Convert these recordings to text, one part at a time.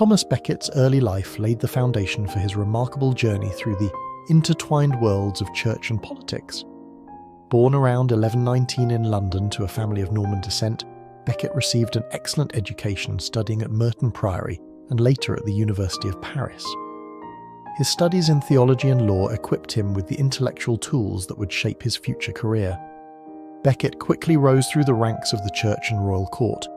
Thomas Becket's early life laid the foundation for his remarkable journey through the intertwined worlds of church and politics. Born around 1119 in London to a family of Norman descent, Becket received an excellent education studying at Merton Priory and later at the University of Paris. His studies in theology and law equipped him with the intellectual tools that would shape his future career. Becket quickly rose through the ranks of the church and royal court,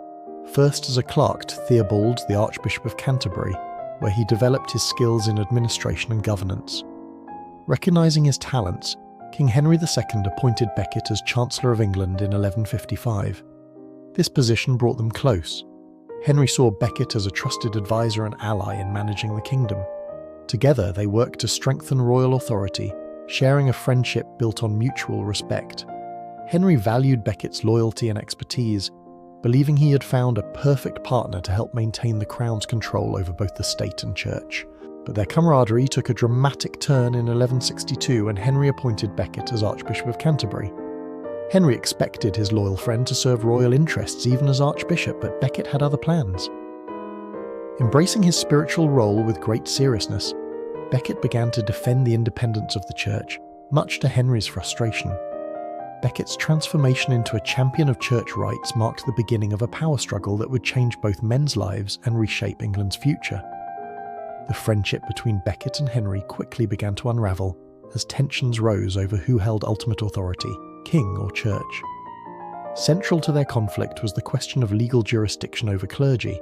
first as a clerk to Theobald, the Archbishop of Canterbury, where he developed his skills in administration and governance. Recognising his talents, King Henry II appointed Becket as Chancellor of England in 1155. This position brought them close. Henry saw Becket as a trusted advisor and ally in managing the kingdom. Together they worked to strengthen royal authority, sharing a friendship built on mutual respect. Henry valued Becket's loyalty and expertise, believing he had found a perfect partner to help maintain the crown's control over both the state and church. But their camaraderie took a dramatic turn in 1162 when Henry appointed Becket as Archbishop of Canterbury. Henry expected his loyal friend to serve royal interests even as Archbishop, but Becket had other plans. Embracing his spiritual role with great seriousness, Becket began to defend the independence of the church, much to Henry's frustration. Becket's transformation into a champion of church rights marked the beginning of a power struggle that would change both men's lives and reshape England's future. The friendship between Becket and Henry quickly began to unravel as tensions rose over who held ultimate authority, king or church. Central to their conflict was the question of legal jurisdiction over clergy.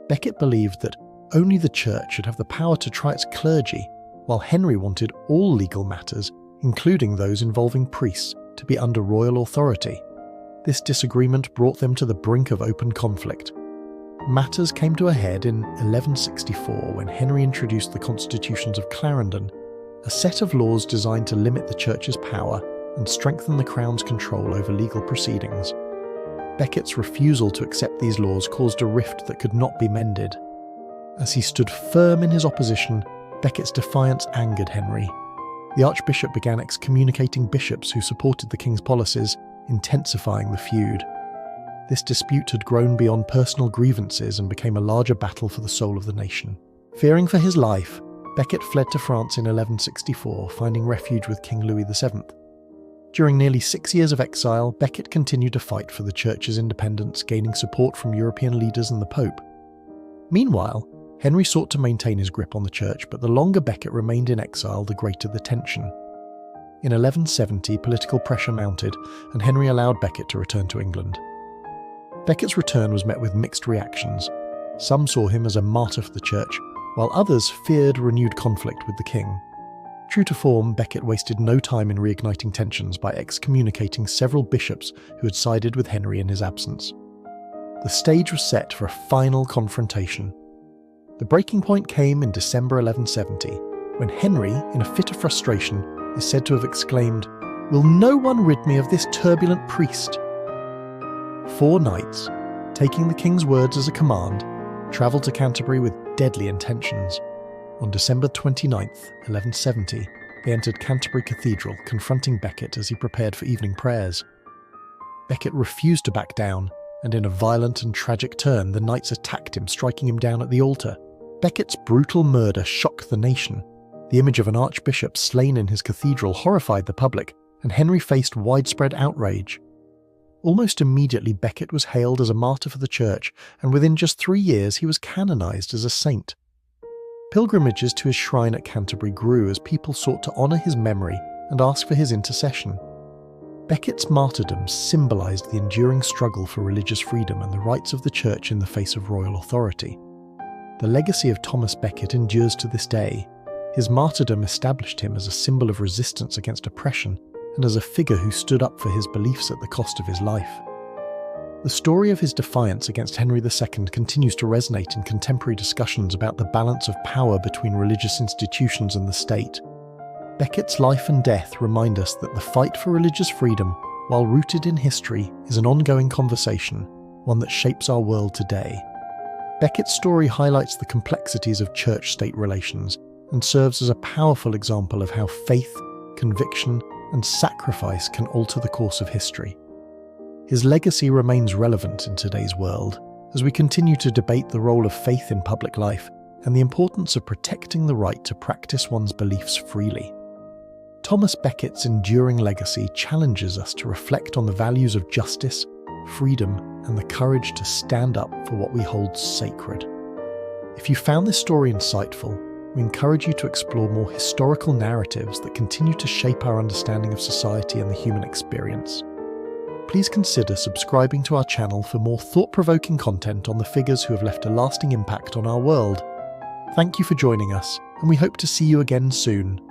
Becket believed that only the church should have the power to try its clergy, while Henry wanted all legal matters, including those involving priests, to be under royal authority. This disagreement brought them to the brink of open conflict. Matters came to a head in 1164 when Henry introduced the Constitutions of Clarendon, a set of laws designed to limit the church's power and strengthen the crown's control over legal proceedings. Becket's refusal to accept these laws caused a rift that could not be mended. As he stood firm in his opposition, Becket's defiance angered Henry. The Archbishop began excommunicating bishops who supported the king's policies, intensifying the feud. This dispute had grown beyond personal grievances and became a larger battle for the soul of the nation. Fearing for his life, Becket fled to France in 1164, finding refuge with King Louis VII. During nearly 6 years of exile, Becket continued to fight for the church's independence, gaining support from European leaders and the Pope. Meanwhile, Henry sought to maintain his grip on the church, but the longer Becket remained in exile, the greater the tension. In 1170, political pressure mounted, and Henry allowed Becket to return to England. Becket's return was met with mixed reactions. Some saw him as a martyr for the church, while others feared renewed conflict with the king. True to form, Becket wasted no time in reigniting tensions by excommunicating several bishops who had sided with Henry in his absence. The stage was set for a final confrontation. The breaking point came in December 1170, when Henry, in a fit of frustration, is said to have exclaimed, "Will no one rid me of this turbulent priest?" 4 knights, taking the king's words as a command, travelled to Canterbury with deadly intentions. On December 29th, 1170, they entered Canterbury Cathedral, confronting Becket as he prepared for evening prayers. Becket refused to back down, and in a violent and tragic turn, the knights attacked him, striking him down at the altar. Becket's brutal murder shocked the nation. The image of an archbishop slain in his cathedral horrified the public, and Henry faced widespread outrage. Almost immediately, Becket was hailed as a martyr for the church, and within just 3 years he was canonised as a saint. Pilgrimages to his shrine at Canterbury grew as people sought to honour his memory and ask for his intercession. Becket's martyrdom symbolised the enduring struggle for religious freedom and the rights of the church in the face of royal authority. The legacy of Thomas Becket endures to this day. His martyrdom established him as a symbol of resistance against oppression and as a figure who stood up for his beliefs at the cost of his life. The story of his defiance against Henry II continues to resonate in contemporary discussions about the balance of power between religious institutions and the state. Becket's life and death remind us that the fight for religious freedom, while rooted in history, is an ongoing conversation, one that shapes our world today. Becket's story highlights the complexities of church-state relations and serves as a powerful example of how faith, conviction, and sacrifice can alter the course of history. His legacy remains relevant in today's world, as we continue to debate the role of faith in public life and the importance of protecting the right to practice one's beliefs freely. Thomas Becket's enduring legacy challenges us to reflect on the values of justice, freedom, and the courage to stand up for what we hold sacred. If you found this story insightful, we encourage you to explore more historical narratives that continue to shape our understanding of society and the human experience. Please consider subscribing to our channel for more thought-provoking content on the figures who have left a lasting impact on our world. Thank you for joining us, and we hope to see you again soon.